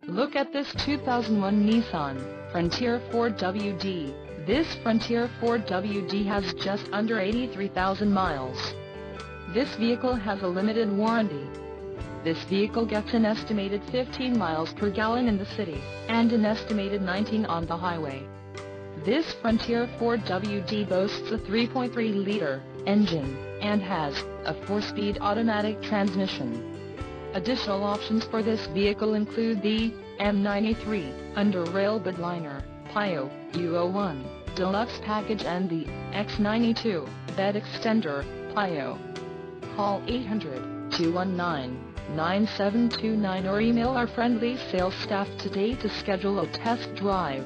Look at this 2001 Nissan Frontier 4WD. This Frontier 4WD has just under 83,000 miles. This vehicle has a limited warranty. This vehicle gets an estimated 15 miles per gallon in the city, and an estimated 19 on the highway. This Frontier 4WD boasts a 3.3-liter engine, and has a 4-speed automatic transmission. Additional options for this vehicle include the M93 Under-Rail Bedliner, PIO, U01, Deluxe Package and the X92 Bed Extender, PIO. Call 800-219-9729 or email our friendly sales staff today to schedule a test drive.